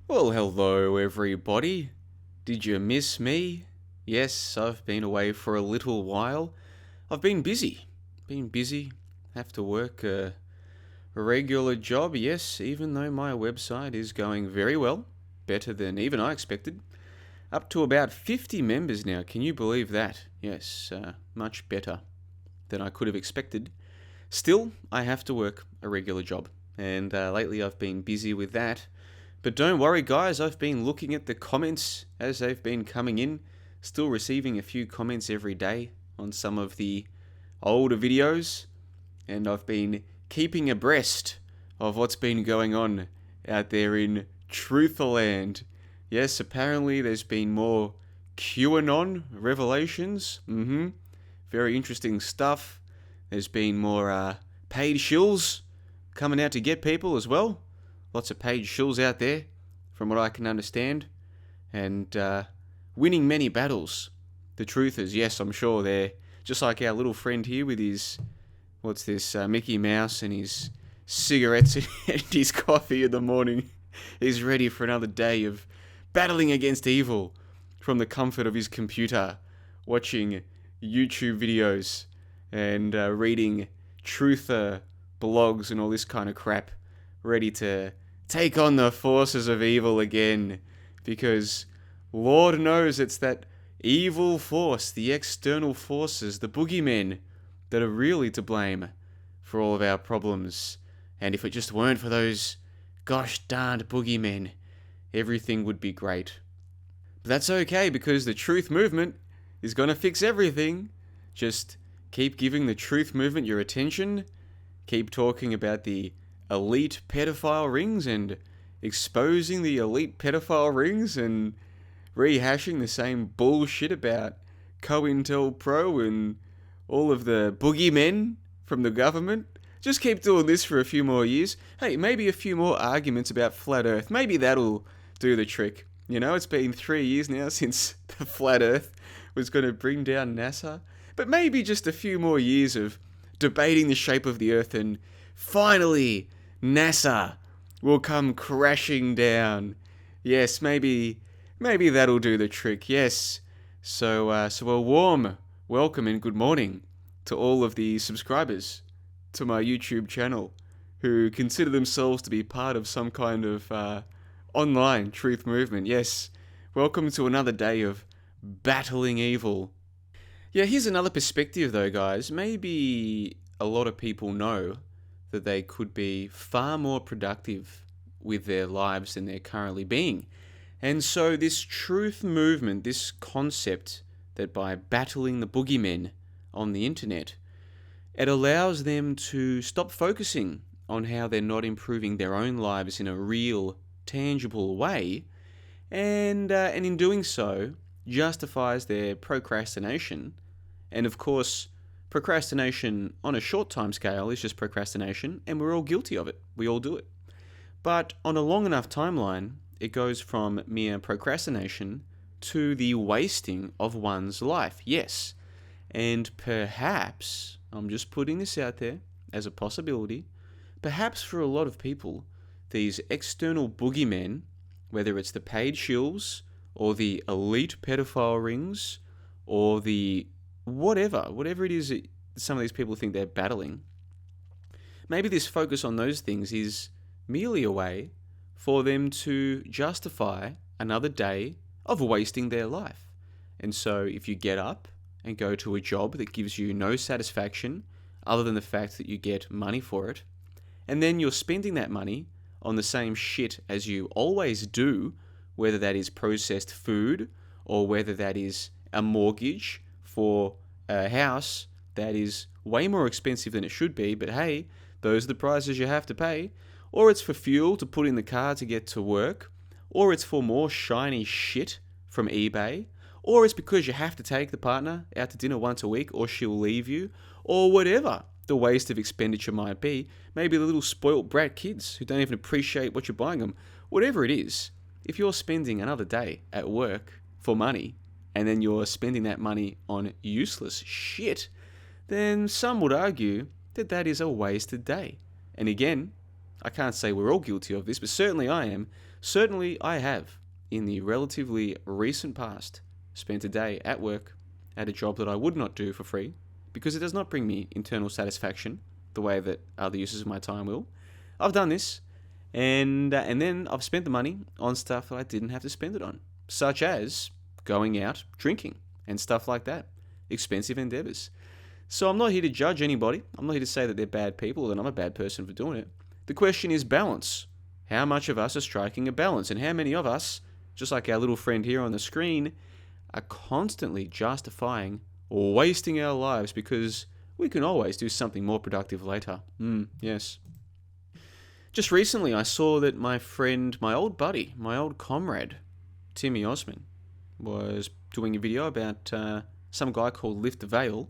Well, hello everybody. Did you miss me? Yes, I've been away for a little while. I've been busy. Been busy. Have to work a regular job, yes, even though my website is going very well. Better than even I expected. Up to about 50 members now. Can you believe that? Yes, much better than I could have expected. Still, I have to work a regular job. And lately I've been busy with that. But don't worry, guys, I've been looking at the comments as they've been coming in, still receiving a few comments every day on some of the older videos, and I've been keeping abreast of what's been going on out there in Trutherland. Yes, apparently there's been more QAnon revelations. Very interesting stuff. There's been more paid shills coming out to get people as well. Lots of paid shills out there, from what I can understand, and winning many battles. The truth is, yes, I'm sure they're just like our little friend here with his, what's this, Mickey Mouse and his cigarettes and his coffee in the morning. He's ready for another day of battling against evil from the comfort of his computer, watching YouTube videos and reading truther blogs and all this kind of crap, ready to take on the forces of evil again, because Lord knows it's that evil force, the external forces, the boogeymen, that are really to blame for all of our problems. And if it just weren't for those gosh darned boogeymen, everything would be great. But that's okay, because the truth movement is going to fix everything. Just keep giving the truth movement your attention. Keep talking about the elite pedophile rings and exposing the elite pedophile rings and rehashing the same bullshit about COINTELPRO and all of the boogeymen from the government. Just keep doing this for a few more years. Hey, maybe a few more arguments about flat earth. Maybe that'll do the trick. You know, it's been 3 years now since the flat earth was going to bring down NASA. But maybe just a few more years of debating the shape of the earth, and finally NASA will come crashing down. Yes, maybe that'll do the trick. Yes. So a warm welcome and good morning to all of the subscribers to my YouTube channel who consider themselves to be part of some kind of online truth movement. Yes, welcome to another day of battling evil. Yeah, here's another perspective though, guys. Maybe a lot of people know that they could be far more productive with their lives than they're currently being. And so this truth movement, this concept that by battling the boogeymen on the internet, it allows them to stop focusing on how they're not improving their own lives in a real, tangible way, and in doing so, justifies their procrastination. And of course, procrastination on a short time scale is just procrastination, and we're all guilty of it. We all do it. But on a long enough timeline, it goes from mere procrastination to the wasting of one's life. Yes. And perhaps, I'm just putting this out there as a possibility, perhaps for a lot of people, these external boogeymen, whether it's the paid shills or the elite pedophile rings or the whatever it is that some of these people think they're battling, maybe this focus on those things is merely a way for them to justify another day of wasting their life. And so if you get up and go to a job that gives you no satisfaction other than the fact that you get money for it, and then you're spending that money on the same shit as you always do, whether that is processed food or whether that is a mortgage for a house that is way more expensive than it should be, but hey, those are the prices you have to pay, or it's for fuel to put in the car to get to work, or it's for more shiny shit from eBay, or it's because you have to take the partner out to dinner once a week or she'll leave you, or whatever the waste of expenditure might be. Maybe the little spoilt brat kids who don't even appreciate what you're buying them. Whatever it is, if you're spending another day at work for money, and then you're spending that money on useless shit, then some would argue that that is a wasted day. And again, I can't say we're all guilty of this, but certainly I am. Certainly, I have, in the relatively recent past, spent a day at work at a job that I would not do for free because it does not bring me internal satisfaction the way that other uses of my time will. I've done this, and then I've spent the money on stuff that I didn't have to spend it on, such as going out drinking and stuff like that. Expensive endeavors. So I'm not here to judge anybody. I'm not here to say that they're bad people, that I'm a bad person for doing it. The question is balance. How much of us are striking a balance? And how many of us, just like our little friend here on the screen, are constantly justifying or wasting our lives because we can always do something more productive later. Yes. Just recently, I saw that my friend, my old buddy, my old comrade, Timmy Osman, was doing a video about some guy called Lift the Veil,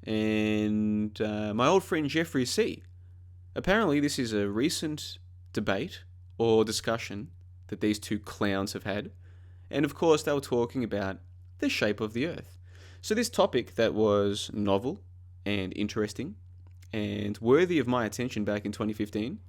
and my old friend Jeffrey C. Apparently, this is a recent debate or discussion that these two clowns have had, and of course, they were talking about the shape of the Earth. So this topic that was novel and interesting and worthy of my attention back in 2015,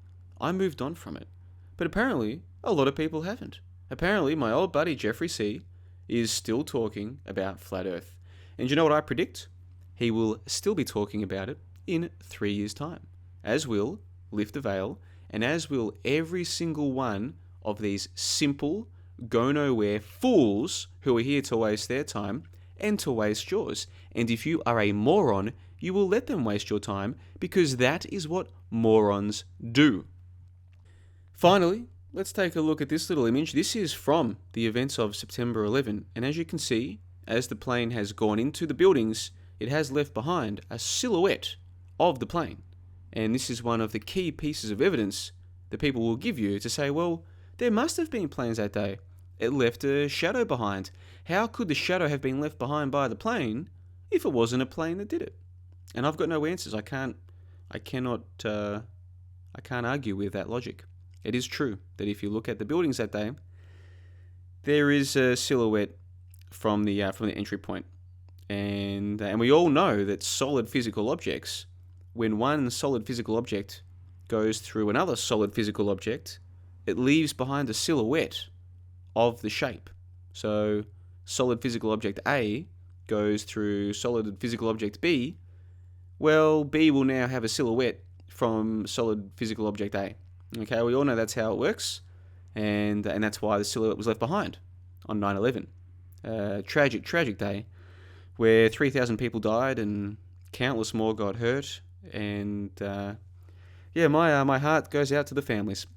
I moved on from it. But apparently, a lot of people haven't. Apparently, my old buddy Jeffrey C. is still talking about flat Earth. And you know what I predict? He will still be talking about it in 3 years' time, as will Lift the Veil, and as will every single one of these simple, go-nowhere fools who are here to waste their time and to waste yours. And if you are a moron, you will let them waste your time because that is what morons do. Finally, let's take a look at this little image. This is from the events of September 11, and as you can see, as the plane has gone into the buildings, it has left behind a silhouette of the plane. And this is one of the key pieces of evidence that people will give you to say, well, there must have been planes that day. It left a shadow behind. How could the shadow have been left behind by the plane if it wasn't a plane that did it? And I've got no answers. I can't argue with that logic. It is true that if you look at the buildings that day, there is a silhouette from the entry point, and we all know that solid physical objects, when one solid physical object goes through another solid physical object, it leaves behind a silhouette of the shape. So solid physical object A goes through solid physical object B. Well, B will now have a silhouette from solid physical object A. Okay, we all know that's how it works, and that's why the silhouette was left behind on 9/11. Tragic day, where 3,000 people died and countless more got hurt, and my heart goes out to the families.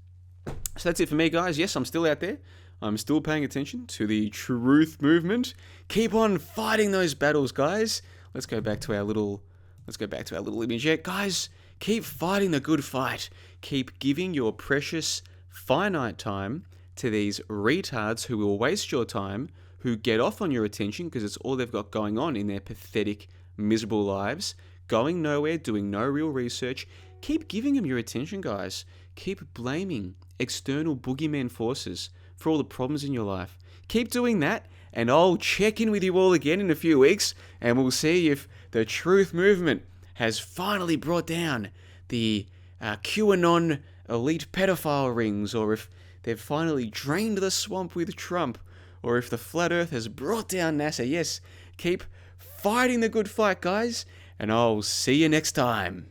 So that's it for me, guys. Yes, I'm still out there. I'm still paying attention to the truth movement. Keep on fighting those battles, guys. Let's go back to our little image here, guys. Keep fighting the good fight. Keep giving your precious, finite time to these retards who will waste your time, who get off on your attention because it's all they've got going on in their pathetic, miserable lives, going nowhere, doing no real research. Keep giving them your attention, guys. Keep blaming external boogeyman forces for all the problems in your life. Keep doing that, and I'll check in with you all again in a few weeks, and we'll see if the truth movement has finally brought down the QAnon elite pedophile rings, or if they've finally drained the swamp with Trump, or if the flat earth has brought down NASA. Yes, keep fighting the good fight, guys, and I'll see you next time.